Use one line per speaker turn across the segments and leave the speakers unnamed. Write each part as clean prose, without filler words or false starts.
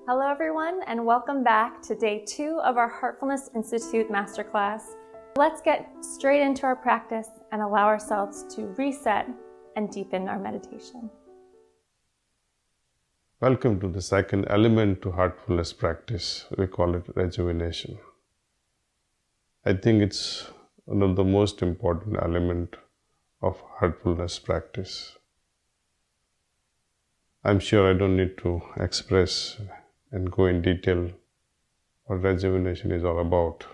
Hello everyone, and welcome back to day 2 of our Heartfulness Institute Masterclass. Let's get straight into our practice and allow ourselves to reset and deepen our meditation.
Welcome to the second element to heartfulness practice. We call it rejuvenation. I think it's one of the most important elements of heartfulness practice. I'm sure I don't need to express and go in detail what rejuvenation is all about.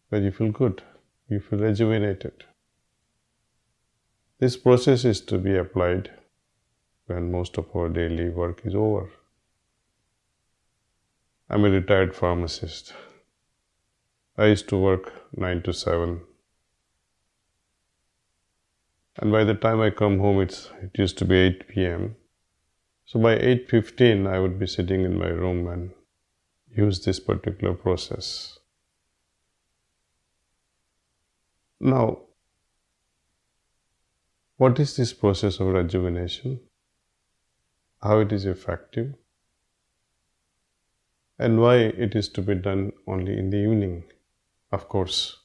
But you feel good, you feel rejuvenated. This process is to be applied when most of our daily work is over. I'm a retired pharmacist. I used to work 9 to 7. And by the time I come home, it used to be 8 p.m. So by 8:15, I would be sitting in my room and use this particular process. Now, what is this process of rejuvenation? How it is effective? And why it is to be done only in the evening? Of course,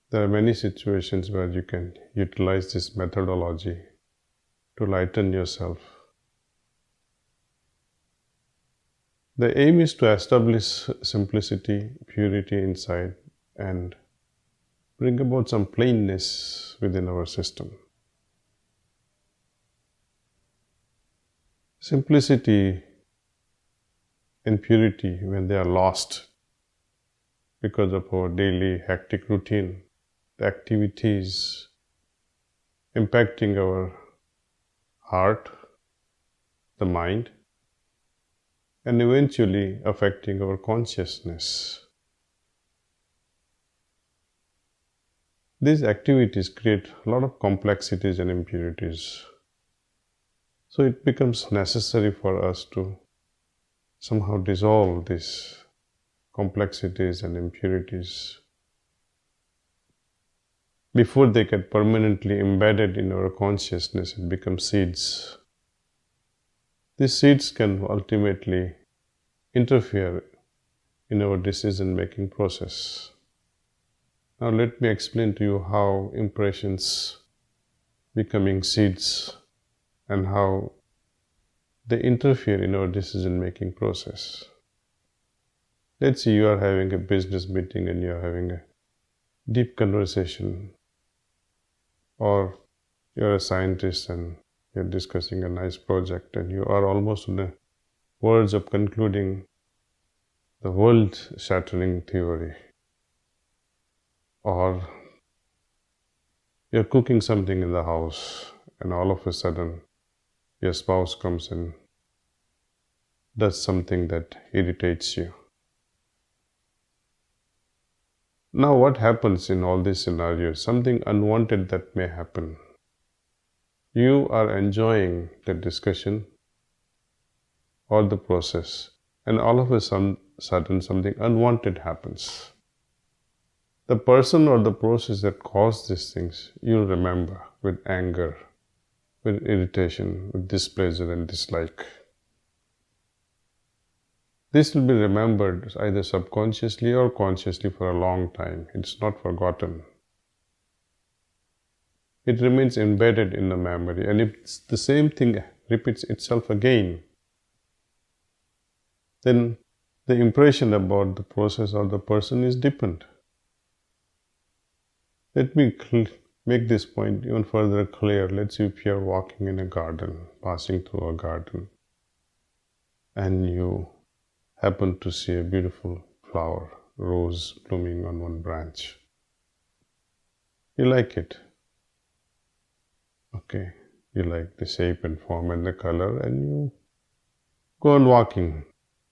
there are many situations where you can utilize this methodology to lighten yourself. The aim is to establish simplicity, purity inside, and bring about some plainness within our system. Simplicity and purity, when they are lost because of our daily hectic routine, the activities impacting our heart, the mind, and eventually affecting our consciousness. These activities create a lot of complexities and impurities. So it becomes necessary for us to somehow dissolve these complexities and impurities before they get permanently embedded in our consciousness and become seeds. These seeds can ultimately interfere in our decision-making process. Now let me explain to you how impressions becoming seeds and how they interfere in our decision-making process. Let's say you are having a business meeting and you are having a deep conversation, or you are a scientist and you're discussing a nice project and you are almost on the verge of concluding the world-shattering theory. Or you're cooking something in the house and all of a sudden your spouse comes and does something that irritates you. Now what happens in all these scenarios? Something unwanted that may happen. You are enjoying the discussion or the process, and all of a sudden something unwanted happens. The person or the process that caused these things, you'll remember with anger, with irritation, with displeasure and dislike. This will be remembered either subconsciously or consciously for a long time. It's not forgotten. It remains embedded in the memory, and if the same thing repeats itself again, then the impression about the process or the person is deepened. Let me make this point even further clear. Let's say if you are walking in a garden, passing through a garden, and you happen to see a beautiful flower, rose blooming on one branch. You like it. Okay, you like the shape and form and the color, and you go on walking.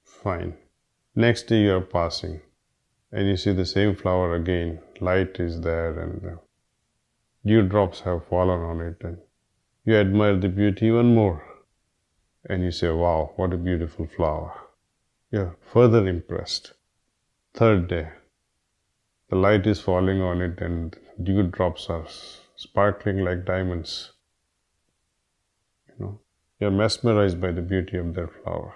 Fine. Next day you are passing and you see the same flower again. Light is there and dewdrops have fallen on it, and you admire the beauty even more. And you say, wow, what a beautiful flower. You're further impressed. Third day, the light is falling on it and dewdrops are sparkling like diamonds. you're mesmerized by the beauty of that flower.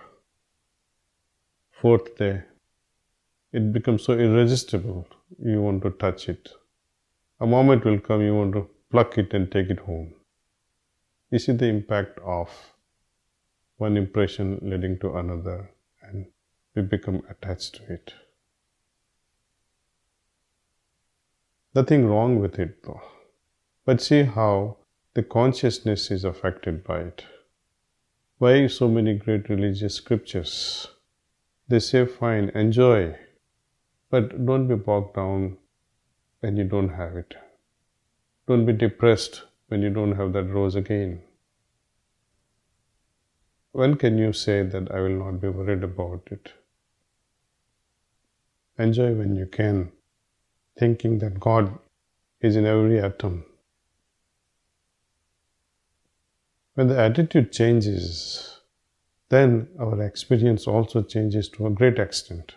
Fourth day, it becomes so irresistible, you want to touch it. A moment will come, you want to pluck it and take it home. You see the impact of one impression leading to another, and we become attached to it. Nothing wrong with it though. But see how the consciousness is affected by it. Why so many great religious scriptures? They say, fine, enjoy, but don't be bogged down when you don't have it. Don't be depressed when you don't have that rose again. When can you say that I will not be worried about it? Enjoy when you can, thinking that God is in every atom. When the attitude changes, then our experience also changes to a great extent.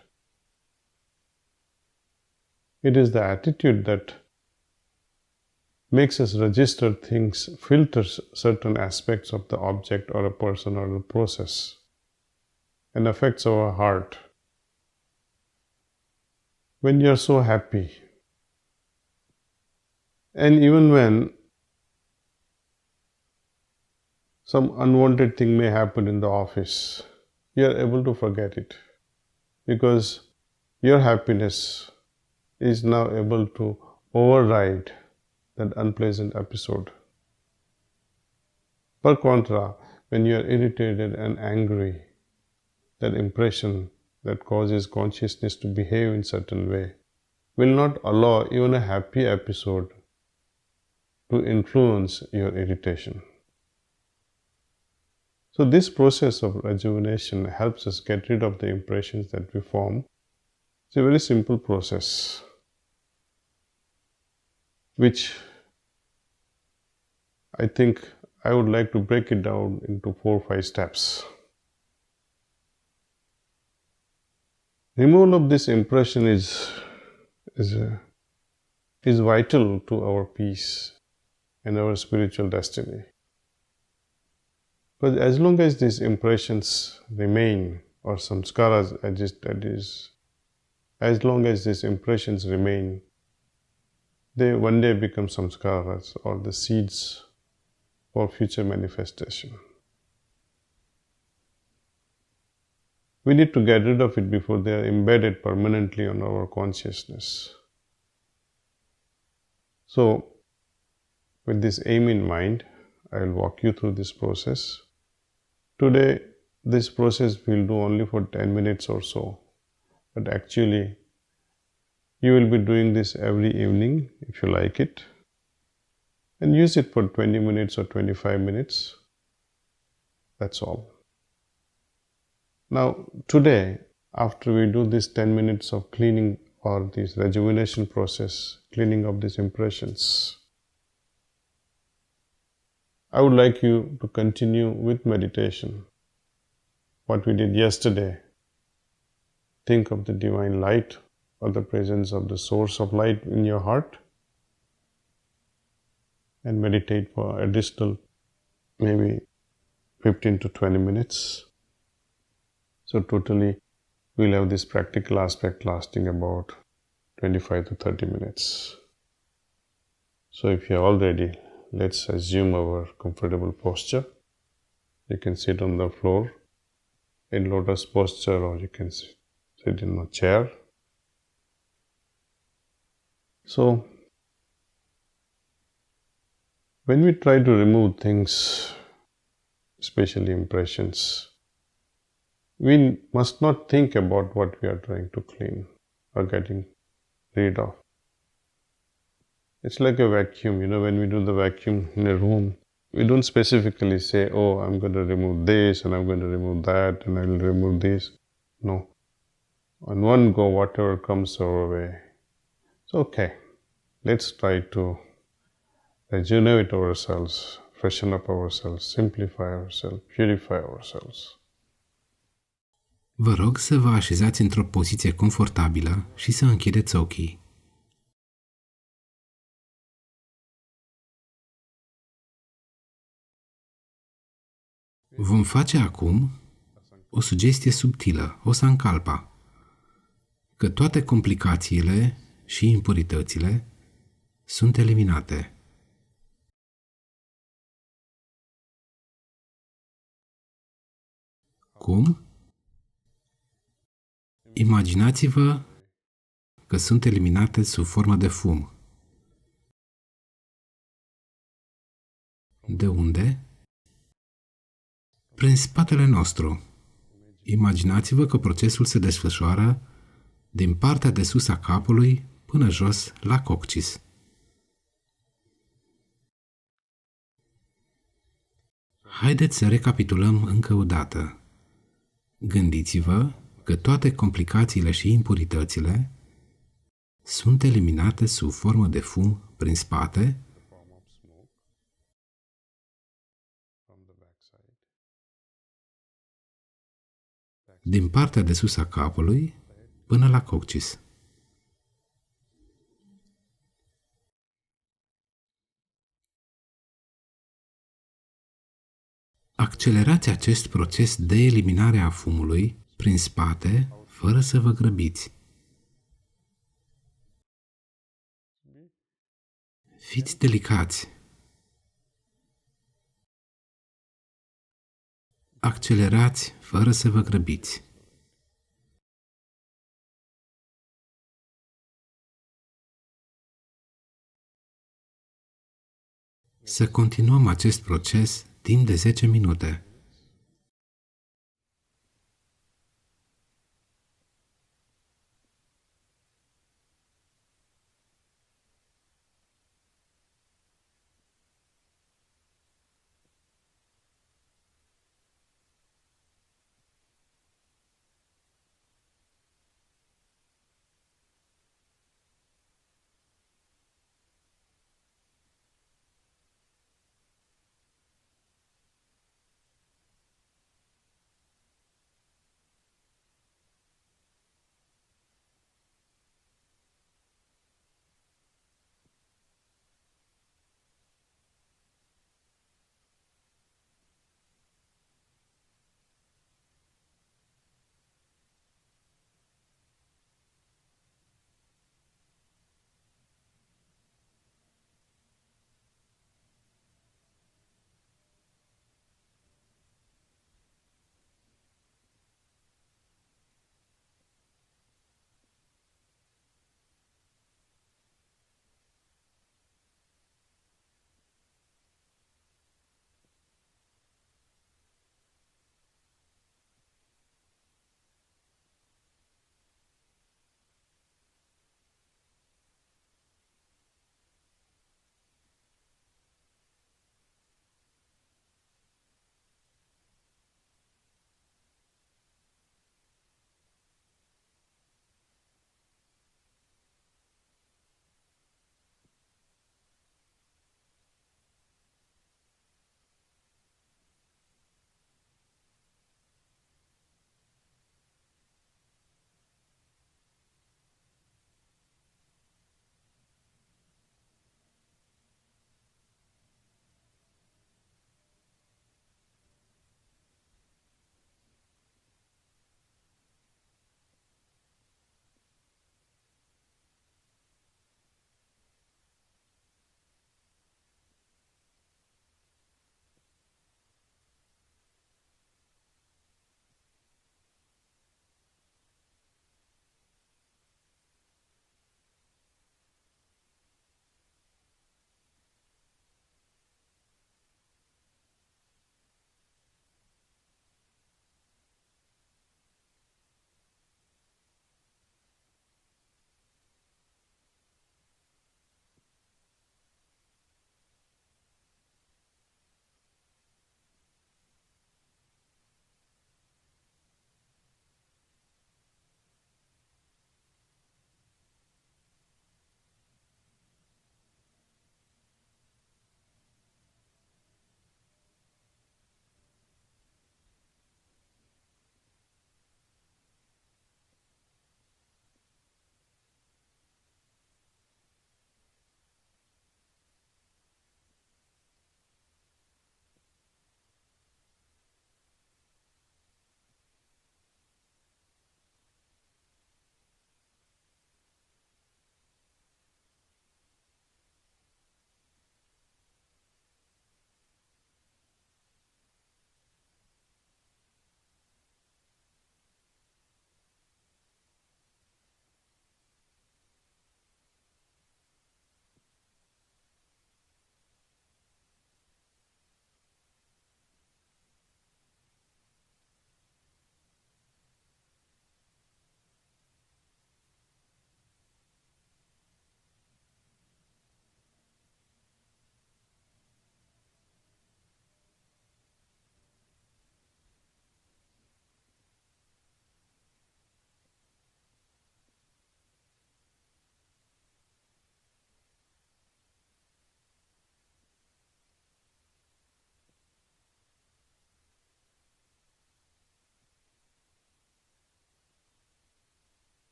It is the attitude that makes us register things, filters certain aspects of the object or a person or a process, and affects our heart. When you are so happy, and even when some unwanted thing may happen in the office, you are able to forget it, because your happiness is now able to override that unpleasant episode. Per contra, when you are irritated and angry, that impression that causes consciousness to behave in a certain way will not allow even a happy episode to influence your irritation. So this process of rejuvenation helps us get rid of the impressions that we form. It's a very simple process, which I think I would like to break it down into 4 or 5 steps. Removal of this impression is vital to our peace and our spiritual destiny. But as long as these impressions remain, or samskaras as long as these impressions remain, they one day become samskaras, or the seeds for future manifestation. We need to get rid of it before they are embedded permanently on our consciousness. So, with this aim in mind, I will walk you through this process. Today, this process we'll do only for 10 minutes or so, but actually, you will be doing this every evening if you like it, and use it for 20 minutes or 25 minutes. That's all. Now, today, after we do this 10 minutes of cleaning or this rejuvenation process, cleaning of these impressions, I would like you to continue with meditation. What we did yesterday. Think of the divine light or the presence of the source of light in your heart, and meditate for additional maybe 15 to 20 minutes. So totally we'll have this practical aspect lasting about 25 to 30 minutes. So if you're all ready, let's assume our comfortable posture. You can sit on the floor in lotus posture, or you can sit in a chair. So, when we try to remove things, especially impressions, we must not think about what we are trying to clean or getting rid of. It's like a vacuum, when we do the vacuum in a room, we don't specifically say, oh, I'm going to remove this and I'm going to remove that and I will remove this. No. On one go, whatever comes our way. It's okay. Let's try to rejuvenate ourselves, freshen up ourselves, simplify ourselves, purify ourselves.
Vă rog să vă așezați într-o poziție confortabilă și să închideți ochii. Vom face acum o sugestie subtilă, o sankalpa, că toate complicațiile și impuritățile sunt eliminate. Cum? Imaginați-vă că sunt eliminate sub formă de fum. De unde? Prin spatele nostru. Imaginați-vă că procesul se desfășoară din partea de sus a capului până jos la coccis. Haideți să recapitulăm încă o dată. Gândiți-vă că toate complicațiile și impuritățile sunt eliminate sub formă de fum prin spate, din partea de sus a capului până la coccis. Accelerați acest proces de eliminare a fumului prin spate, fără să vă grăbiți. Fiți delicați. Accelerați fără să vă grăbiți. Să continuăm acest proces timp de 10 minute.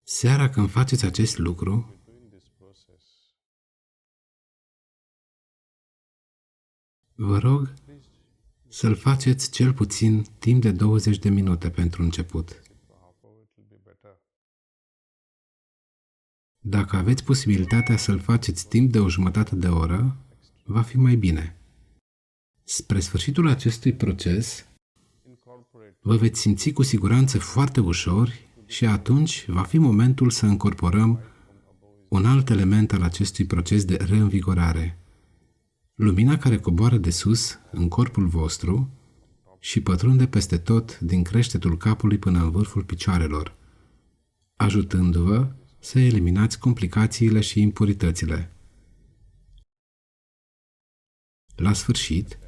Seara când faceți acest lucru, vă rog să-l faceți cel puțin timp de 20 de minute pentru început. Dacă aveți posibilitatea să-l faceți timp de o jumătate de oră, va fi mai bine. Spre sfârșitul acestui proces, vă veți simți cu siguranță foarte ușori și atunci va fi momentul să încorporăm un alt element al acestui proces de reînvigorare. Lumina care coboară de sus în corpul vostru și pătrunde peste tot din creștetul capului până în vârful picioarelor, ajutându-vă să eliminați complicațiile și impuritățile. La sfârșit,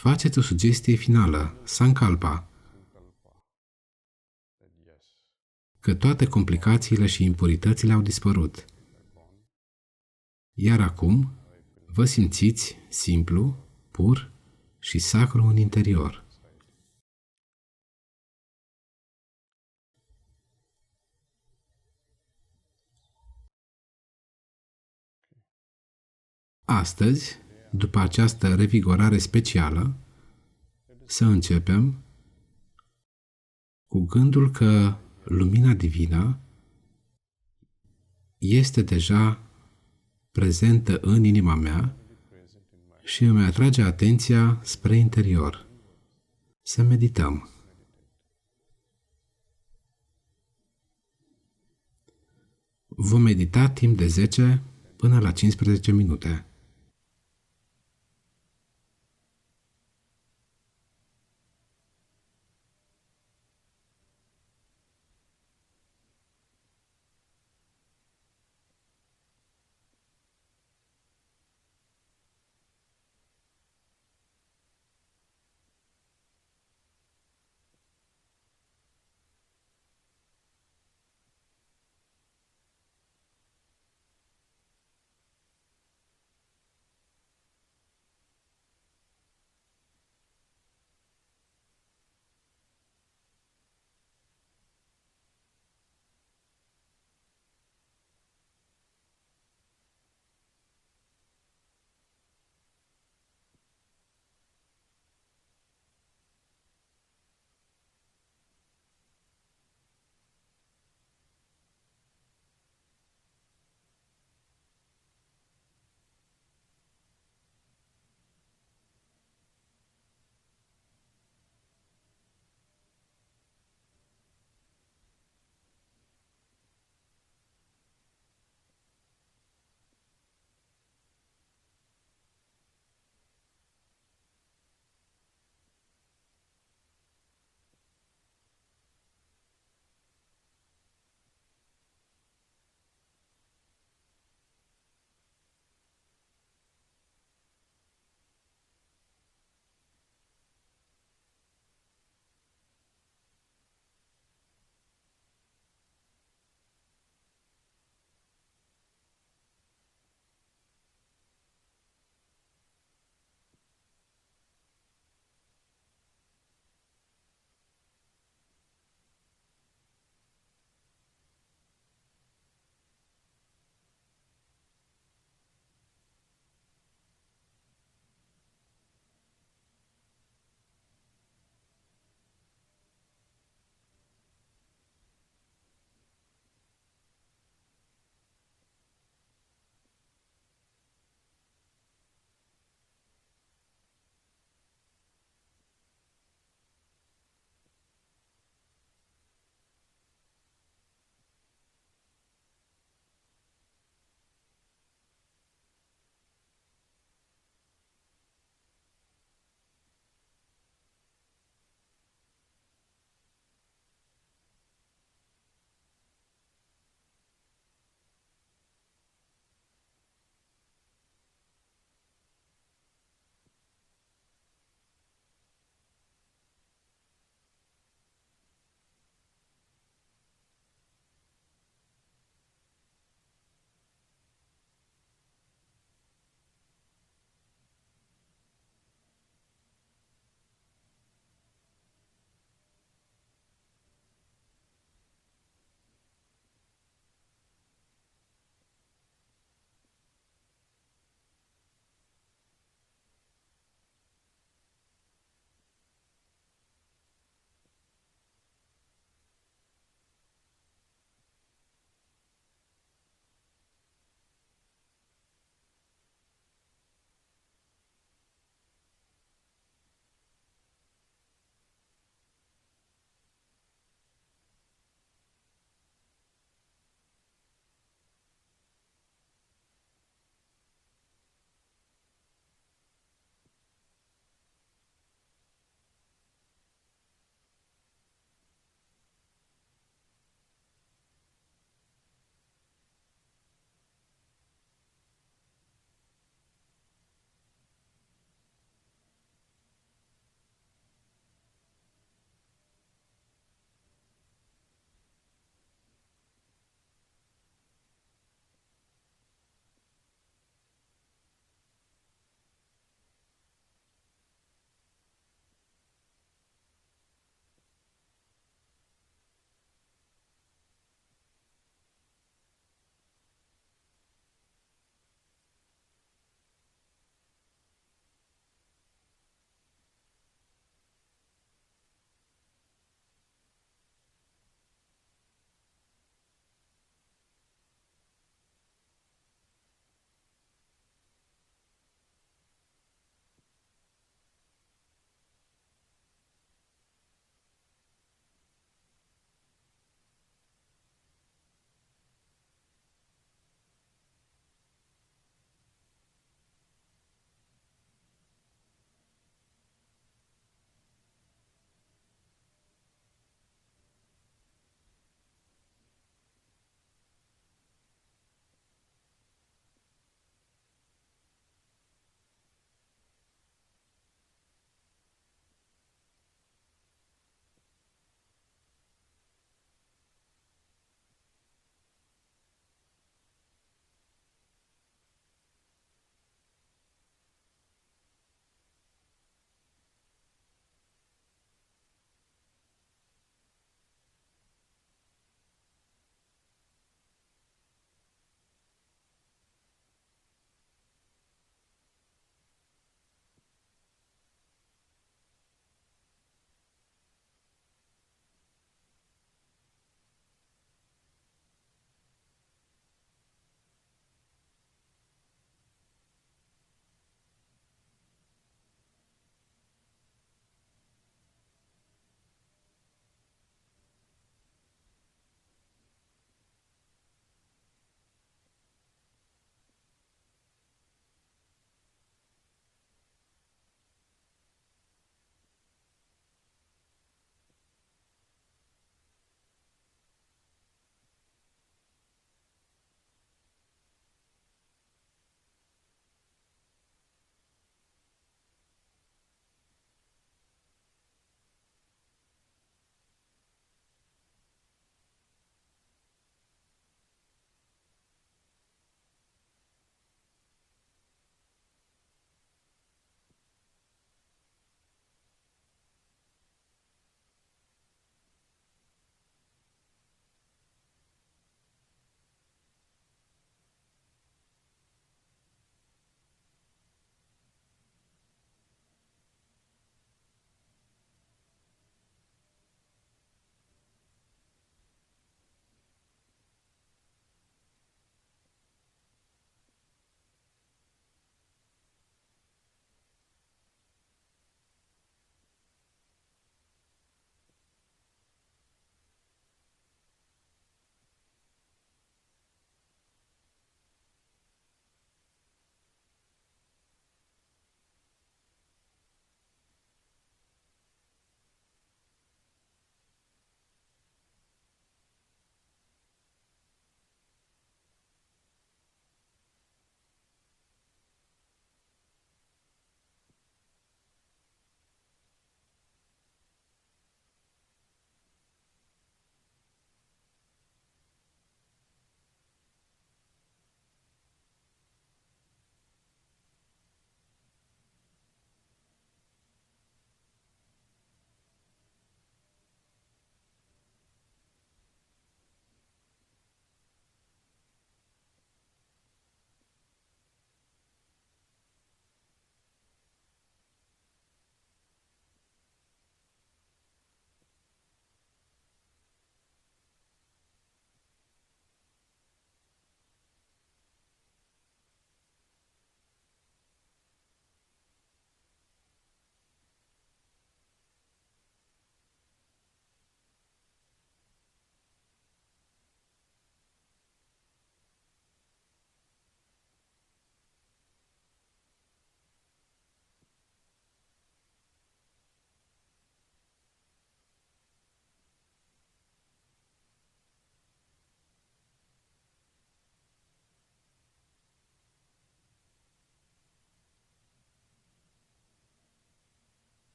faceți o sugestie finală, sankalpa, că toate complicațiile și impuritățile au dispărut. Iar acum, vă simțiți simplu, pur și sacru în interior. Astăzi, după această revigorare specială, să începem cu gândul că lumina divină este deja prezentă în inima mea și îmi atrage atenția spre interior. Să medităm. Vom medita timp de 10 până la 15 minute.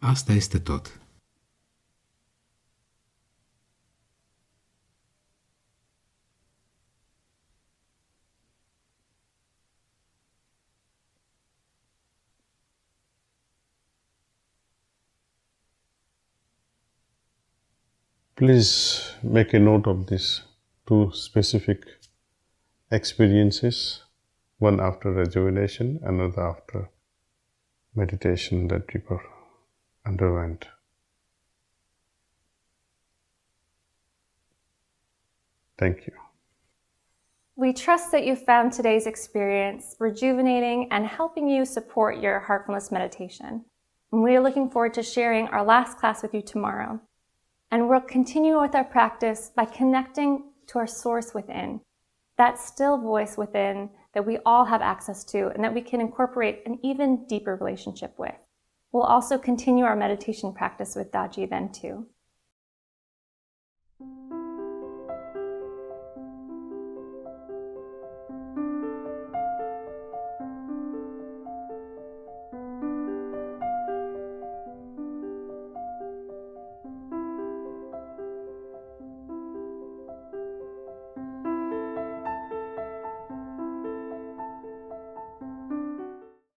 Asta este tot.
Please make a note of these two specific experiences, one after rejuvenation, another after meditation that you underwent. Thank you.
We trust that you found today's experience rejuvenating and helping you support your heartfulness meditation. And we are looking forward to sharing our last class with you tomorrow. And we'll continue with our practice by connecting to our source within, that still voice within that we all have access to and that we can incorporate an even deeper relationship with. We'll also continue our meditation practice with Daji then too.